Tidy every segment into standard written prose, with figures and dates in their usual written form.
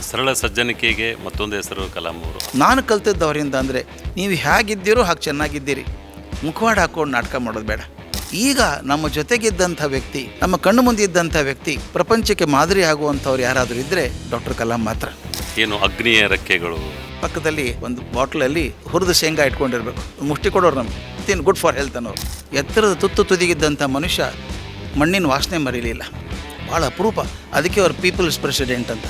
ಸರಳ ಸಜ್ಜನಿಕೆಗೆ ಮತ್ತೊಂದು ಹೆಸರು ಕಲಾಂ ಅವರು. ನಾನು ಕಲ್ತಿದ್ದವರಿಂದ ಅಂದರೆ ನೀವು ಹೇಗಿದ್ದೀರೋ ಹಾಗೆ ಚೆನ್ನಾಗಿದ್ದೀರಿ, ಮುಖವಾಡ ಹಾಕ್ಕೊಂಡು ನಾಟಕ ಮಾಡೋದು ಬೇಡ. ಈಗ ನಮ್ಮ ಜೊತೆಗಿದ್ದಂಥ ವ್ಯಕ್ತಿ, ನಮ್ಮ ಕಣ್ಣು ಮುಂದೆ ಇದ್ದಂಥ ವ್ಯಕ್ತಿ, ಪ್ರಪಂಚಕ್ಕೆ ಮಾದರಿ ಆಗುವಂಥವ್ರು ಯಾರಾದರೂ ಇದ್ದರೆ ಡಾಕ್ಟರ್ ಕಲಾಂ ಮಾತ್ರ. ಏನು ಅಗ್ನಿಯ ರೆಕ್ಕೆಗಳು, ಪಕ್ಕದಲ್ಲಿ ಒಂದು ಬಾಟ್ಲಲ್ಲಿ ಹುರಿದ ಶೇಂಗಾ ಇಟ್ಕೊಂಡಿರ್ಬೇಕು, ಮುಷ್ಟಿ ಕೊಡೋರು ನಮಗೆ ತಿನ್ ಗುಡ್ ಫಾರ್ ಹೆಲ್ತ್ ಅನ್ನೋರು. ಎತ್ತರದ ತುತ್ತು ತುದಿಗಿದ್ದಂಥ ಮನುಷ್ಯ ಮಣ್ಣಿನ ವಾಸನೆ ಮರೀಲಿಲ್ಲ, ಭಾಳ ಅಪರೂಪ. ಅದಕ್ಕೆ ಅವ್ರು ಪೀಪಲ್ಸ್ ಪ್ರೆಸಿಡೆಂಟ್ ಅಂತ.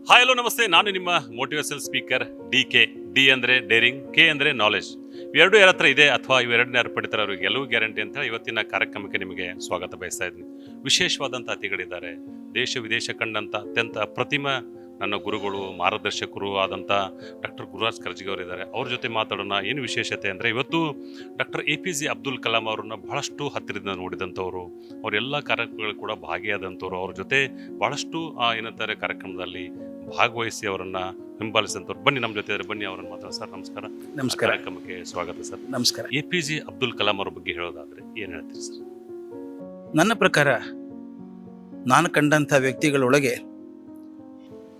ಹಾಯ್ ಹಲೋ ನಮಸ್ತೆ, ನಾನು ನಿಮ್ಮ ಮೋಟಿವೇಶನಲ್ ಸ್ಪೀಕರ್ DK. ಡಿ ಅಂದರೆ ಡೇರಿಂಗ್, ಕೆ ಅಂದರೆ ನಾಲೆಜ್. ಇವೆರಡು ಯಾರ ಹತ್ರ ಇದೆ ಅಥವಾ ಇವೆರಡನ್ನ ಯಾರು ಪಡಿತಾರೆ ಅವ್ರಿಗೆ ಗೆಲುವು ಗ್ಯಾರಂಟಿ ಅಂತ ಇವತ್ತಿನ ಕಾರ್ಯಕ್ರಮಕ್ಕೆ ನಿಮಗೆ ಸ್ವಾಗತ ಬಯಸ್ತಾ ಇದ್ದೀನಿ. ವಿಶೇಷವಾದಂಥ ಅತಿಥಿಗಳಿದ್ದಾರೆ. ದೇಶ ವಿದೇಶ ಕಂಡಂಥ ಅತ್ಯಂತ ಪ್ರತಿಮ ನನ್ನ ಗುರುಗಳು, ಮಾರ್ಗದರ್ಶಕರು ಆದಂಥ ಡಾಕ್ಟರ್ ಗುರುರಾಜ್ ಕರ್ಜಿಗೆ ಅವರಿದ್ದಾರೆ. ಅವ್ರ ಜೊತೆ ಮಾತಾಡೋಣ. ಏನು ವಿಶೇಷತೆ ಅಂದರೆ ಇವತ್ತು ಡಾಕ್ಟರ್ APJ ಅಬ್ದುಲ್ ಕಲಾಂ ಅವರನ್ನ ಬಹಳಷ್ಟು ಹತ್ತಿರದಿಂದ ನೋಡಿದಂಥವ್ರು, ಅವರೆಲ್ಲ ಕಾರ್ಯಕ್ರಮಗಳು ಕೂಡ ಭಾಗಿಯಾದಂಥವ್ರು, ಅವ್ರ ಜೊತೆ ಬಹಳಷ್ಟು ಏನಂತಾರೆ ಕಾರ್ಯಕ್ರಮದಲ್ಲಿ ಭಾಗವಹಿಸಿ ಅವರನ್ನು ಹಿಂಬಾಲಿಸಿದಂಥವ್ರು. ಬನ್ನಿ ನಮ್ಮ ಜೊತೆ ಇದ್ದಾರೆ, ಬನ್ನಿ ಅವರನ್ನು ಮಾತಾಡ. ಸರ್ ನಮಸ್ಕಾರ. ನಮಸ್ಕಾರ. ಕಾರ್ಯಕ್ರಮಕ್ಕೆ ಸ್ವಾಗತ ಸರ್. ನಮಸ್ಕಾರ. APJ ಅಬ್ದುಲ್ ಕಲಾಂ ಅವ್ರ ಬಗ್ಗೆ ಹೇಳೋದಾದರೆ ಏನು ಹೇಳ್ತೀರಿ ಸರ್? ನನ್ನ ಪ್ರಕಾರ ನಾನು ಕಂಡಂಥ ವ್ಯಕ್ತಿಗಳೊಳಗೆ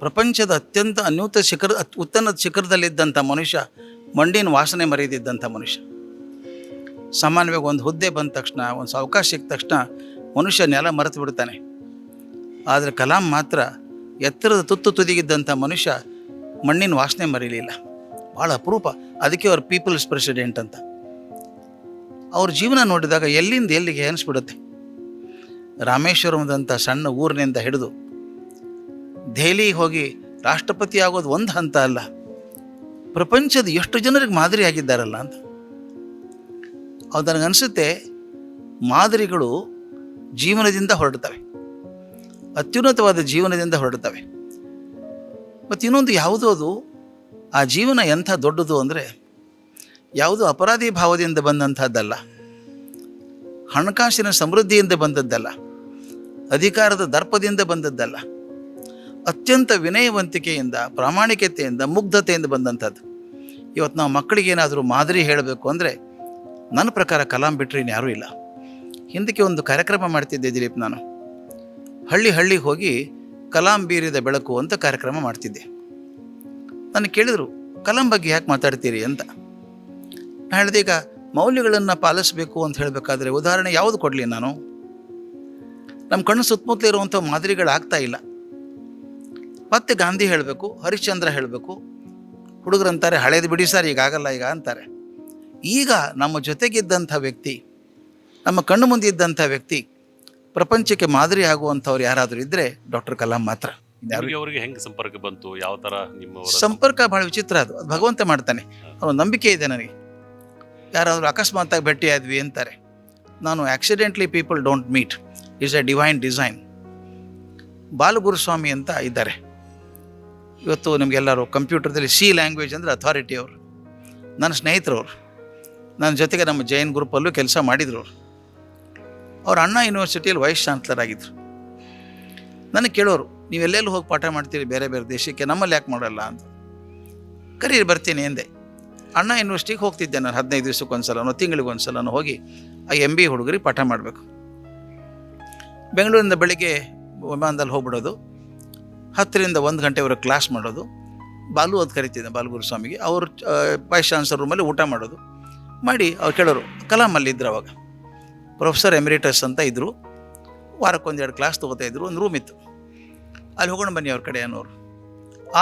ಪ್ರಪಂಚದ ಅತ್ಯಂತ ಉನ್ನತ ಶಿಖರದಲ್ಲಿದ್ದಂಥ ಮನುಷ್ಯ, ಮಂಡಿನ ವಾಸನೆ ಮರೆಯದಿದ್ದಂಥ ಮನುಷ್ಯ. ಸಾಮಾನ್ಯವಾಗಿ ಒಂದು ಹುದ್ದೆ ಬಂದ ತಕ್ಷಣ, ಒಂದು ಅವಕಾಶ ಸಿಕ್ಕ ತಕ್ಷಣ ಮನುಷ್ಯ ನೆಲ ಮರೆತು ಬಿಡ್ತಾನೆ. ಆದರೆ ಕಲಾಂ ಮಾತ್ರ ಎತ್ತರದ ತುತ್ತು ತುದಿಗಿದ್ದಂಥ ಮನುಷ್ಯ ಮಣ್ಣಿನ ವಾಸನೆ ಮರೀಲಿಲ್ಲ, ಭಾಳ ಅಪರೂಪ. ಅದಕ್ಕೆ ಅವ್ರು ಪೀಪಲ್ಸ್ ಪ್ರೆಸಿಡೆಂಟ್ ಅಂತ. ಅವ್ರ ಜೀವನ ನೋಡಿದಾಗ ಎಲ್ಲಿಂದ ಎಲ್ಲಿಗೆ ಅನಿಸ್ಬಿಡುತ್ತೆ. ರಾಮೇಶ್ವರಂದಂಥ ಸಣ್ಣ ಊರಿನಿಂದ ಹಿಡಿದು ದೆಹಲಿಗೆ ಹೋಗಿ ರಾಷ್ಟ್ರಪತಿ ಆಗೋದು ಒಂದು ಹಂತ ಅಲ್ಲ, ಪ್ರಪಂಚದ ಎಷ್ಟು ಜನರಿಗೆ ಮಾದರಿ ಆಗಿದ್ದಾರಲ್ಲ ಅಂತ. ಅದು ನನಗನ್ಸುತ್ತೆ, ಮಾದರಿಗಳು ಜೀವನದಿಂದ ಹೊರಡ್ತವೆ, ಅತ್ಯುನ್ನತವಾದ ಜೀವನದಿಂದ ಹೊರಡ್ತವೆ. ಮತ್ತು ಇನ್ನೊಂದು ಯಾವುದೋ ಅದು, ಆ ಜೀವನ ಎಂಥ ದೊಡ್ಡದು ಅಂದರೆ ಯಾವುದೋ ಅಪರಾಧಿ ಭಾವದಿಂದ ಬಂದಂಥದ್ದಲ್ಲ, ಹಣಕಾಸಿನ ಸಮೃದ್ಧಿಯಿಂದ ಬಂದದ್ದಲ್ಲ, ಅಧಿಕಾರದ ದರ್ಪದಿಂದ ಬಂದದ್ದಲ್ಲ, ಅತ್ಯಂತ ವಿನಯವಂತಿಕೆಯಿಂದ, ಪ್ರಾಮಾಣಿಕತೆಯಿಂದ, ಮುಗ್ಧತೆಯಿಂದ ಬಂದಂಥದ್ದು. ಇವತ್ತು ನಾವು ಮಕ್ಕಳಿಗೇನಾದರೂ ಮಾದರಿ ಹೇಳಬೇಕು ಅಂದರೆ ನನ್ನ ಪ್ರಕಾರ ಕಲಾಂ ಬಿಟ್ಟರೆ ಇನ್ಯಾರೂ ಇಲ್ಲ. ಹಿಂದಕ್ಕೆ ಒಂದು ಕಾರ್ಯಕ್ರಮ ಮಾಡ್ತಿದ್ದೆ ದಿಲೀಪ್, ನಾನು ಹಳ್ಳಿಗೆ ಹೋಗಿ ಕಲಾಂ ಬೀರಿದ ಬೆಳಕು ಅಂತ ಕಾರ್ಯಕ್ರಮ ಮಾಡ್ತಿದ್ದೆ. ನನಗೆ ಕೇಳಿದರು, ಕಲಾಂ ಬಗ್ಗೆ ಯಾಕೆ ಮಾತಾಡ್ತೀರಿ ಅಂತ. ನಾನು ಹೇಳಿದೆ, ಈಗ ಮೌಲ್ಯಗಳನ್ನು ಪಾಲಿಸಬೇಕು ಅಂತ ಹೇಳಬೇಕಾದ್ರೆ ಉದಾಹರಣೆ ಯಾವುದು ಕೊಡಲಿ ನಾನು? ನಮ್ಮ ಕಣ್ಣು ಸುತ್ತಮುತ್ತಲೇ ಇರುವಂಥ ಮಾದರಿಗಳಾಗ್ತಾ ಇಲ್ಲ. ಮತ್ತೆ ಗಾಂಧಿ ಹೇಳಬೇಕು, ಹರಿಶ್ಚಂದ್ರ ಹೇಳಬೇಕು, ಹುಡುಗರಂತಾರೆ ಹಳೇದು ಬಿಡಿ ಸರ್ ಈಗಾಗಲ್ಲ ಈಗ ಅಂತಾರೆ. ಈಗ ನಮ್ಮ ಜೊತೆಗಿದ್ದಂಥ ವ್ಯಕ್ತಿ, ನಮ್ಮ ಕಣ್ಣು ಮುಂದೆ ಇದ್ದಂಥ ವ್ಯಕ್ತಿ, ಪ್ರಪಂಚಕ್ಕೆ ಮಾದರಿ ಆಗುವಂಥವ್ರು ಯಾರಾದರೂ ಇದ್ದರೆ ಡಾಕ್ಟರ್ ಕಲಾಂ ಮಾತ್ರ. ಅವರಿಗೆ ಹೆಂಗೆ ಸಂಪರ್ಕ ಬಂತು? ಯಾವ ಥರ ನಿಮ್ಮ ಸಂಪರ್ಕ ಭಾಳ ವಿಚಿತ್ರ. ಅದು ಭಗವಂತ ಮಾಡ್ತಾನೆ. ಅವನು ನಂಬಿಕೆ ಇದೆ ನನಗೆ. ಯಾರಾದರೂ ಅಕಸ್ಮಾತ್ತಾಗಿ ಭೇಟಿಯಾದ್ವಿ ಅಂತಾರೆ. ನಾನು accidentally people don't meet, it's a divine design. Balaguruswamy ಅಂತ ಇದ್ದಾರೆ. ಇವತ್ತು ನಿಮಗೆಲ್ಲರೂ ಕಂಪ್ಯೂಟರ್ದಲ್ಲಿ C ಲ್ಯಾಂಗ್ವೇಜ್ ಅಂದರೆ ಅಥಾರಿಟಿ ಅವರು. ನನ್ನ ಸ್ನೇಹಿತರವರು, ನನ್ನ ಜೊತೆಗೆ ನಮ್ಮ ಜೈನ್ ಗ್ರೂಪಲ್ಲೂ ಕೆಲಸ ಮಾಡಿದ್ರು ಅವರು. ಅವ್ರು ಅಣ್ಣಾ ಯೂನಿವರ್ಸಿಟಿಯಲ್ಲಿ ವೈಸ್ ಚಾನ್ಸಲರ್ ಆಗಿದ್ದರು. ನನಗೆ ಕೇಳೋರು, ನೀವೆಲ್ಲೆಲ್ಲಿ ಹೋಗಿ ಪಾಠ ಮಾಡ್ತೀರಿ ಬೇರೆ ಬೇರೆ ದೇಶಕ್ಕೆ, ನಮ್ಮಲ್ಲಿ ಯಾಕೆ ಮಾಡಲ್ಲ ಅಂತ. ಕರೀರಿ ಬರ್ತೀನಿ ಎಂದೆ. ಅಣ್ಣಾ ಯೂನಿವರ್ಸಿಟಿಗೆ ಹೋಗ್ತಿದ್ದೆ ನಾನು 15 ದಿವಸಕ್ಕೊಂದ್ಸಲನೋ ತಿಂಗಳಿಗೊಂದ್ಸಲನೋ ಹೋಗಿ ಆ MBA ಹುಡುಗರಿಗೆ ಪಾಠ ಮಾಡಬೇಕು. ಬೆಂಗಳೂರಿಂದ ಬೆಳಿಗ್ಗೆ ವಿಮಾನದಲ್ಲಿ ಹೋಗ್ಬಿಡೋದು, 10ರಿಂದ 1 ಗಂಟೆವರೆಗೆ ಕ್ಲಾಸ್ ಮಾಡೋದು. ಬಾಲು ಅದು ಕರಿತಿದ್ದೆ, ಬಾಲಗುರುಸ್ವಾಮಿಗೆ. ಅವರು ವೈಸ್ ಚಾನ್ಸಲರ್ ರೂಮಲ್ಲಿ ಊಟ ಮಾಡೋದು ಮಾಡಿ ಅವ್ರು ಕೇಳೋರು. ಕಲಾಮಲ್ಲಿ ಇದ್ರು ಅವಾಗ, ಪ್ರೊಫೆಸರ್ ಎಮಿರೇಟಸ್ ಅಂತ ಇದ್ದರು. ವಾರಕ್ಕೊಂದೆರಡು ಕ್ಲಾಸ್ ತೊಗೋತಾಯಿದ್ರು. ಒಂದು ರೂಮ್ ಇತ್ತು, ಅಲ್ಲಿ ಹೋಗೋಣ ಬನ್ನಿ ಅವ್ರ ಕಡೆ ಅನ್ನೋರು.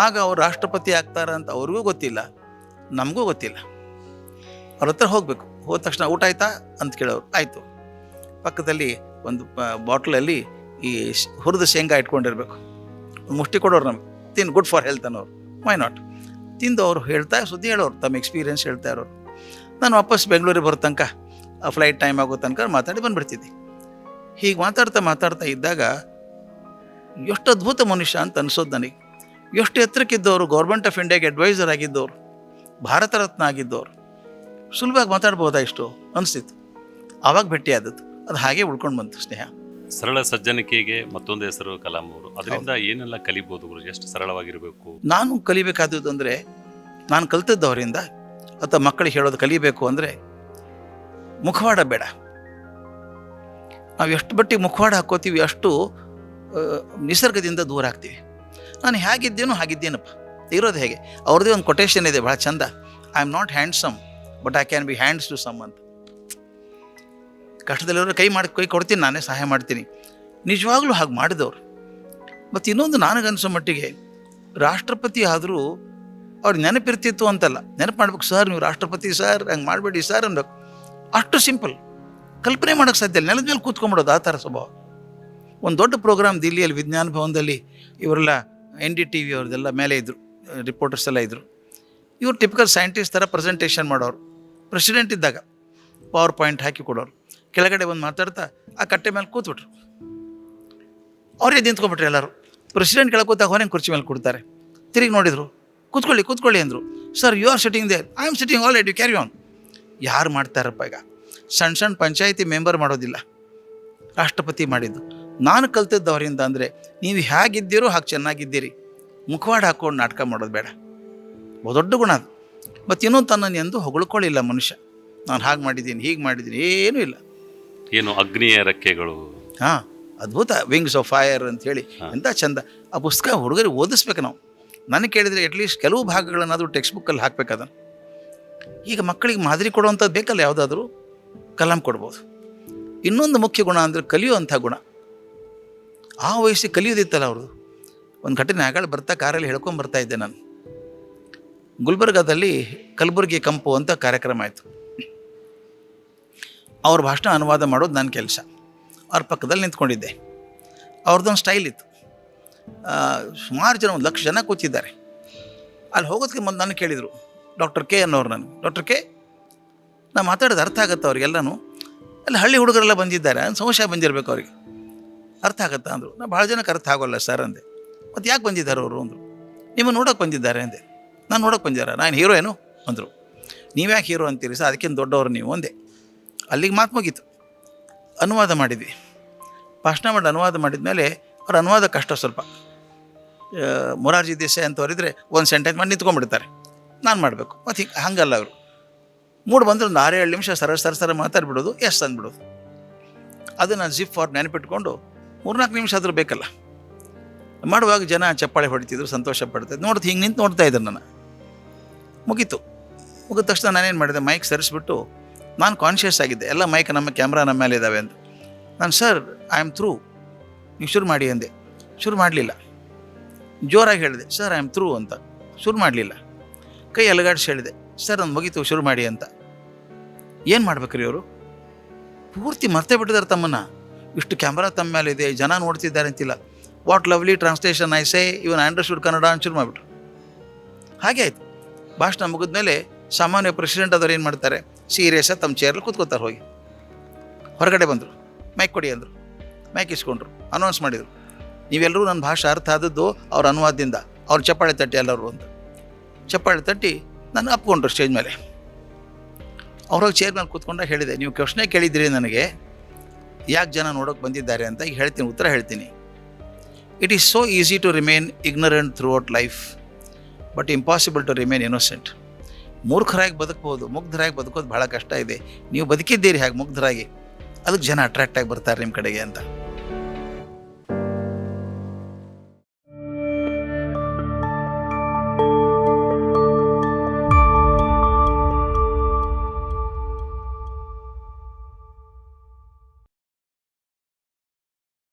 ಆಗ ಅವ್ರು ರಾಷ್ಟ್ರಪತಿ ಆಗ್ತಾರೆ ಅಂತ ಅವ್ರಿಗೂ ಗೊತ್ತಿಲ್ಲ, ನಮಗೂ ಗೊತ್ತಿಲ್ಲ. ಅವ್ರ ಹತ್ರ ಹೋಗಬೇಕು. ಹೋದ ತಕ್ಷಣ ಊಟ ಆಯ್ತಾ ಅಂತ ಕೇಳೋರು. ಆಯಿತು. ಪಕ್ಕದಲ್ಲಿ ಒಂದು ಬಾಟ್ಲಲ್ಲಿ ಈ ಹುರಿದ ಶೇಂಗಾ ಇಟ್ಕೊಂಡಿರ್ಬೇಕು, ಮುಷ್ಟಿ ಕೊಡೋರು ನಮಗೆ ತಿನ್ ಗುಡ್ ಫಾರ್ ಹೆಲ್ತ್ ಅನ್ನೋರು. ವೈ ನಾಟ್ ತಿಂದು ಅವರು ಸುದ್ದಿ ಹೇಳೋರು, ತಮ್ಮ ಎಕ್ಸ್ಪೀರಿಯೆನ್ಸ್ ಹೇಳ್ತಾ ಇರೋರು. ನಾನು ವಾಪಸ್ ಬೆಂಗಳೂರಿಗೆ ಬರೋ ತನಕ, ಆ ಫ್ಲೈಟ್ ಟೈಮ್ ಆಗೋ ತನಕ ಮಾತಾಡಿ ಬಂದುಬಿಡ್ತಿದ್ದೆ. ಹೀಗೆ ಮಾತಾಡ್ತಾ ಇದ್ದಾಗ ಎಷ್ಟು ಅದ್ಭುತ ಮನುಷ್ಯ ಅಂತ ಅನಿಸೋದು ನನಗೆ. ಎಷ್ಟು ಎತ್ತರಕ್ಕಿದ್ದವರು, ಗೌರ್ಮೆಂಟ್ ಆಫ್ ಇಂಡಿಯಾಗೆ ಅಡ್ವೈಸರ್ ಆಗಿದ್ದವರು, ಭಾರತ ರತ್ನ ಆಗಿದ್ದವರು, ಸುಲಭವಾಗಿ ಮಾತಾಡ್ಬೋದಾ ಇಷ್ಟು ಅನಿಸ್ತಿತ್ತು. ಆವಾಗ ಭೇಟಿಯಾದದ್ದು, ಅದು ಹಾಗೆ ಉಳ್ಕೊಂಡು ಬಂತು ಸ್ನೇಹ. ಸರಳ ಸಜ್ಜನಿಕೆಗೆ ಮತ್ತೊಂದು ಹೆಸರು ಕಲಾಂ ಅವರು. ಅದರಿಂದ ಏನೆಲ್ಲ ಕಲಿಬೋದು ಗುರು? ಎಷ್ಟು ಸರಳವಾಗಿರಬೇಕು? ನಾನು ಕಲಿಬೇಕಾದದ್ದು ಅಂದರೆ, ನಾನು ಕಲ್ತಿದ್ದವರಿಂದ ಅಥವಾ ಮಕ್ಕಳಿಗೆ ಹೇಳೋದು ಕಲಿಬೇಕು ಅಂದರೆ, ಮುಖವಾಡ ಬೇಡ. ನಾವು ಎಷ್ಟು ಮಟ್ಟಿಗೆ ಮುಖವಾಡ ಹಾಕ್ಕೋತೀವಿ ಅಷ್ಟು ನಿಸರ್ಗದಿಂದ ದೂರ ಆಗ್ತೀವಿ. ನಾನು ಹೇಗಿದ್ದೇನೋ ಹಾಗಿದ್ದೇನಪ್ಪ, ಇರೋದು ಹೇಗೆ. ಅವ್ರದ್ದೇ ಒಂದು ಕೊಟೇಶನ್ ಇದೆ ಭಾಳ ಚಂದ, I am not handsome but I can be hands to some ಅಂತ. ಕಷ್ಟದಲ್ಲಿರೋ ಕೈ ಕೊಡ್ತೀನಿ, ನಾನೇ ಸಹಾಯ ಮಾಡ್ತೀನಿ. ನಿಜವಾಗ್ಲೂ ಹಾಗೆ ಮಾಡಿದವರು. ಮತ್ತು ಇನ್ನೊಂದು ನನಗನ್ಸೋ ಮಟ್ಟಿಗೆ ರಾಷ್ಟ್ರಪತಿ ಆದರೂ ಅವ್ರಿಗೆ ನೆನಪಿರ್ತಿತ್ತು ಅಂತಲ್ಲ, ನೆನಪು ಮಾಡ್ಬೇಕು, ಸರ್ ನೀವು ರಾಷ್ಟ್ರಪತಿ ಸರ್, ಹಂಗೆ ಮಾಡಬೇಡಿ ಸರ್ ಅನ್ಬೇಕು. ಅಷ್ಟು ಸಿಂಪಲ್, ಕಲ್ಪನೆ ಮಾಡೋಕ್ಕೆ ಸಾಧ್ಯ ಇಲ್ಲ. ನೆಲದ ಮೇಲೆ ಕೂತ್ಕೊಂಡ್ಬಿಡೋದು ಆ ಥರ ಸ್ವಭಾವ. ಒಂದು ದೊಡ್ಡ ಪ್ರೋಗ್ರಾಮ್ ದಿಲ್ಲಿಯಲ್ಲಿ ವಿಜ್ಞಾನ ಭವನದಲ್ಲಿ ಇವರೆಲ್ಲ NDTV ಅವ್ರದ್ದೆಲ್ಲ ಮೇಲೆ ಇದ್ದರು, ರಿಪೋರ್ಟರ್ಸ್ ಎಲ್ಲ ಇದ್ದರು. ಇವರು ಟಿಪಿಕಲ್ ಸೈಂಟಿಸ್ಟ್ ಥರ ಪ್ರೆಸೆಂಟೇಷನ್ ಮಾಡೋರು. ಪ್ರೆಸಿಡೆಂಟ್ ಇದ್ದಾಗ ಪವರ್ ಪಾಯಿಂಟ್ ಹಾಕಿ ಕೊಡೋರು. ಕೆಳಗಡೆ ಬಂದು ಮಾತಾಡ್ತಾ ಆ ಕಟ್ಟೆ ಮೇಲೆ ಕೂತ್ಬಿಟ್ರು. ಅವರೇ ನಿಂತ್ಕೊಂಡ್ಬಿಟ್ರು ಎಲ್ಲರೂ. ಪ್ರೆಸಿಡೆಂಟ್ ಕೆಳಗೆ ಕೂತಾಗ ಹೊರಗೆ ಕುರ್ಚಿ ಮೇಲೆ ಕೊಡ್ತಾರೆ. ತಿರುಗಿ ನೋಡಿದರು, ಕೂತ್ಕೊಳ್ಳಿ ಅಂದರು. Sir you are sitting there, I am sitting all right, you carry on. ಯಾರು ಮಾಡ್ತಾರಪ್ಪ ಈಗ? ಸಣ್ಣ ಪಂಚಾಯಿತಿ ಮೆಂಬರ್ ಮಾಡೋದಿಲ್ಲ, ರಾಷ್ಟ್ರಪತಿ ಮಾಡಿದ್ದು. ನಾನು ಕಲ್ತಿದ್ದು ಅವರಿಂದ ಅಂದರೆ ನೀವು ಹೇಗಿದ್ದೀರೋ ಹಾಗೆ ಚೆನ್ನಾಗಿದ್ದೀರಿ, ಮುಖವಾಡ ಹಾಕ್ಕೊಂಡು ನಾಟಕ ಮಾಡೋದು ಬೇಡ. ದೊಡ್ಡ ಗುಣ ಅದು. ಮತ್ತು ಇನ್ನೊಂದು ತನ್ನನ್ನು ಎಂದು ಹೊಗಳ್ಕೊಳ್ಳಿಲ್ಲ ಮನುಷ್ಯ, ನಾನು ಹಾಗೆ ಮಾಡಿದ್ದೀನಿ ಹೀಗೆ ಮಾಡಿದ್ದೀನಿ, ಏನೂ ಇಲ್ಲ. ಏನು ಅಗ್ನಿಯ ರೆಕ್ಕೆಗಳು, ಹಾಂ, ಅದ್ಭುತ, ವಿಂಗ್ಸ್ ಆಫ್ ಫೈರ್ ಅಂಥೇಳಿ ಎಂಥ ಚಂದ. ಆ ಪುಸ್ತಕ ಹುಡುಗರಿಗೆ ಓದಿಸ್ಬೇಕು ನಾವು. ನನಗೆ ಕೇಳಿದರೆ ಅಟ್ಲೀಸ್ಟ್ ಕೆಲವು ಭಾಗಗಳನ್ನಾದರೂ ಟೆಕ್ಸ್ಟ್ ಬುಕ್ಕಲ್ಲಿ ಹಾಕ್ಬೇಕು ಅದನ್ನು. ಈಗ ಮಕ್ಕಳಿಗೆ ಮಾದರಿ ಕೊಡುವಂಥದ್ದು ಬೇಕಲ್ಲ, ಯಾವುದಾದ್ರೂ ಕಲಾಂ ಕೊಡ್ಬೋದು. ಇನ್ನೊಂದು ಮುಖ್ಯ ಗುಣ ಅಂದರೆ ಕಲಿಯುವಂಥ ಗುಣ. ಆ ವಯಸ್ಸಿಗೆ ಕಲಿಯೋದಿತ್ತಲ್ಲ ಅವ್ರದ್ದು. ಒಂದು ಘಟನೆ ಆಗಳು ಬರ್ತಾ ಕಾರಲ್ಲಿ ಹೇಳ್ಕೊಂಬರ್ತಾ ಇದ್ದೆ ನಾನು. ಗುಲ್ಬರ್ಗಾದಲ್ಲಿ ಕಲಬುರಗಿ ಕಂಪು ಅಂತ ಕಾರ್ಯಕ್ರಮ ಆಯಿತು. ಅವ್ರ ಭಾಷಣ ಅನುವಾದ ಮಾಡೋದು ನನ್ನ ಕೆಲಸ. ಅವ್ರ ಪಕ್ಕದಲ್ಲಿ ನಿಂತ್ಕೊಂಡಿದ್ದೆ. ಅವ್ರದ್ದೊಂದು ಸ್ಟೈಲ್ ಇತ್ತು. ಸುಮಾರು ಜನ, 1,00,000 ಜನ ಕೂತಿದ್ದಾರೆ. ಅಲ್ಲಿ ಹೋಗೋದಕ್ಕೆ ಮೊದಲು ನನಗೆ ಕೇಳಿದರು, ಡಾಕ್ಟರ್ ಕೆ ಅನ್ನೋರು. ನಾನು ಡಾಕ್ಟರ್ ಕೆ, ನಾನು ಮಾತಾಡೋದು ಅರ್ಥ ಆಗುತ್ತೆ ಅವ್ರಿಗೆಲ್ಲನೂ. ಅಲ್ಲಿ ಹಳ್ಳಿ ಹುಡುಗರೆಲ್ಲ ಬಂದಿದ್ದಾರೆ, ಸಂಶಯ ಬಂದಿರಬೇಕು ಅವ್ರಿಗೆ. ಅರ್ಥ ಆಗುತ್ತಾ ಅಂದರು. ನಾನು ಭಾಳ ಜನಕ್ಕೆ ಅರ್ಥ ಆಗೋಲ್ಲ ಸರ್ ಅಂದೆ. ಮತ್ತು ಯಾಕೆ ಬಂದಿದ್ದಾರೆ ಅವರು ಅಂದರು. ನಿಮ್ಮ ನೋಡೋಕೆ ಬಂದಿದ್ದಾರೆ ಅಂದೆ. ನಾನು ನೋಡೋಕೆ ಬಂದಿದ್ದಾರೆ, ನಾನು ಹೀರೋ ಏನು ಅಂದರು. ನೀವ್ಯಾಕೆ ಹೀರೋ ಅಂತೀರಿ ಸರ್, ಅದಕ್ಕಿಂತ ದೊಡ್ಡವರು ನೀವು ಅಂದೆ. ಅಲ್ಲಿಗೆ ಮಾತು ಮುಗೀತು. ಅನುವಾದ ಮಾಡಿದ್ವಿ. ಭಾಷಣ ಮಾಡಿ ಅನುವಾದ ಮಾಡಿದ ಮೇಲೆ ಅವ್ರ ಅನುವಾದ ಕಷ್ಟ ಸ್ವಲ್ಪ. ಮೊರಾರ್ಜಿ ದೇಸಾಯಿ ಅಂತವರಿದ್ದರೆ ಒಂದು ಸೆಂಟೆನ್ಸ್ ಮಾಡಿ ನಿಂತ್ಕೊಂಡ್ಬಿಡ್ತಾರೆ, ನಾನು ಮಾಡಬೇಕು. ಮತ್ತು ಹಿಂಗೆ ಹಂಗಲ್ಲ ಅವರು. ಮೂಡ್ ಬಂದರೆ ಒಂದು 6-7 ನಿಮಿಷ ಸರ ಮಾತಾಡ್ಬಿಡೋದು, ಎಸ್ ಅಂದ್ಬಿಡೋದು. ಅದು ನಾನು ಜಿಪ್ ಫಾರ್ ನೆನಪಿಟ್ಕೊಂಡು 3-4 ನಿಮಿಷ ಆದರೂ ಬೇಕಲ್ಲ. ಮಾಡುವಾಗ ಜನ ಚಪ್ಪಾಳೆ ಹೊಡಿತಿದ್ರು, ಸಂತೋಷ ಪಡ್ತಾಯಿದ್ರು. ನೋಡ್ತು ಹಿಂಗೆ ನಿಂತು ನೋಡ್ತಾ ಇದ್ರು. ನಾನು ಮುಗೀತು. ಮುಗಿದ ತಕ್ಷಣ ನಾನೇನು ಮಾಡಿದೆ, ಮೈಕ್ ಸರಿಸ್ಬಿಟ್ಟು ನಾನು ಕಾನ್ಷಿಯಸ್ ಆಗಿದ್ದೆ, ಎಲ್ಲ ಮೈಕ್ ನಮ್ಮ ಕ್ಯಾಮ್ರಾ ನಮ್ಮ ಮೇಲೆ ಇದ್ದಾವೆ ಅಂತ. ನಾನು ಸರ್ ಐ ಆಮ್ ಥ್ರೂ, ನೀವು ಶುರು ಮಾಡಿ ಅಂದೆ. ಶುರು ಮಾಡಲಿಲ್ಲ. ಜೋರಾಗಿ ಹೇಳಿದೆ, ಸರ್ ಐ ಆಮ್ ಥ್ರೂ ಅಂತ. ಶುರು ಮಾಡಲಿಲ್ಲ. ಕೈ ಅಲಗಾಡಿಸಿ ಹೇಳಿದೆ, ಸರ್ ನಾನು ಮುಗೀತು, ಶುರು ಮಾಡಿ ಅಂತ. ಏನು ಮಾಡ್ಬೇಕ್ರಿ ಅವರು? ಪೂರ್ತಿ ಮರ್ತೇ ಬಿಟ್ಟಿದ್ದಾರೆ ತಮ್ಮನ್ನು. ಇಷ್ಟು ಕ್ಯಾಮ್ರಾ ತಮ್ಮ ಮೇಲೆ ಇದೆ, ಜನ ನೋಡ್ತಿದ್ದಾರೆ ಅಂತಿಲ್ಲ. What lovely translation I say, even understood Kannada ಅಂತ ಶುರು ಮಾಡಿಬಿಟ್ರು. ಹಾಗೆ ಆಯಿತು. ಭಾಷಣ ಮುಗಿದ್ಮೇಲೆ ಸಾಮಾನ್ಯ ಪ್ರೆಸಿಡೆಂಟ್ ಆದವ್ರು ಏನು ಮಾಡ್ತಾರೆ, ಸೀರಿಯಸ್ಸಾಗಿ ತಮ್ಮ ಚೇರಲ್ಲಿ ಕೂತ್ಕೋತಾರೆ. ಹೋಗಿ ಹೊರಗಡೆ ಬಂದರು, ಮೈಕ್ ಕೊಡಿ ಅಂದರು. ಮೈಕ್ ಇಸ್ಕೊಂಡ್ರು, ಅನೌನ್ಸ್ ಮಾಡಿದರು, ನೀವೆಲ್ಲರೂ ನನ್ನ ಭಾಷೆ ಅರ್ಥ ಆದದ್ದು ಅವ್ರ ಅನುವಾದದಿಂದ. ಅವ್ರು ಚಪ್ಪಾಳೆ ತಟ್ಟಿ ಎಲ್ಲರೂ ಅಂತ ಚಪ್ಪಾಳೆ ತಟ್ಟಿ ನಾನು ಅಪ್ಕೊಂಡ್ರು ಸ್ಟೇಜ್ ಮೇಲೆ. ಅವ್ರಾಗ ಚೇರ್ ಮೇಲೆ ಕೂತ್ಕೊಂಡಾಗ ಹೇಳಿದೆ, ನೀವು ಕ್ವಶ್ನೇ ಕೇಳಿದ್ದೀರಿ ನನಗೆ, ಯಾಕೆ ಜನ ನೋಡೋಕೆ ಬಂದಿದ್ದಾರೆ ಅಂತ. ಈಗ ಹೇಳ್ತೀನಿ, ಉತ್ತರ ಹೇಳ್ತೀನಿ. It is so easy to remain ignorant throughout life, but impossible to remain innocent. ಮೂರ್ಖರಾಗಿ ಬದುಕ್ಬೋದು, ಮುಗ್ಧರಾಗಿ ಬದುಕೋದು ಭಾಳ ಕಷ್ಟ ಇದೆ. ನೀವು ಬದುಕಿದ್ದೀರಿ ಹಾಗೆ ಮುಗ್ಧರಾಗಿ, ಅದಕ್ಕೆ ಜನ ಅಟ್ರಾಕ್ಟ್ ಆಗಿ ಬರ್ತಾರೆ ನಿಮ್ಮ ಕಡೆಗೆ ಅಂತ.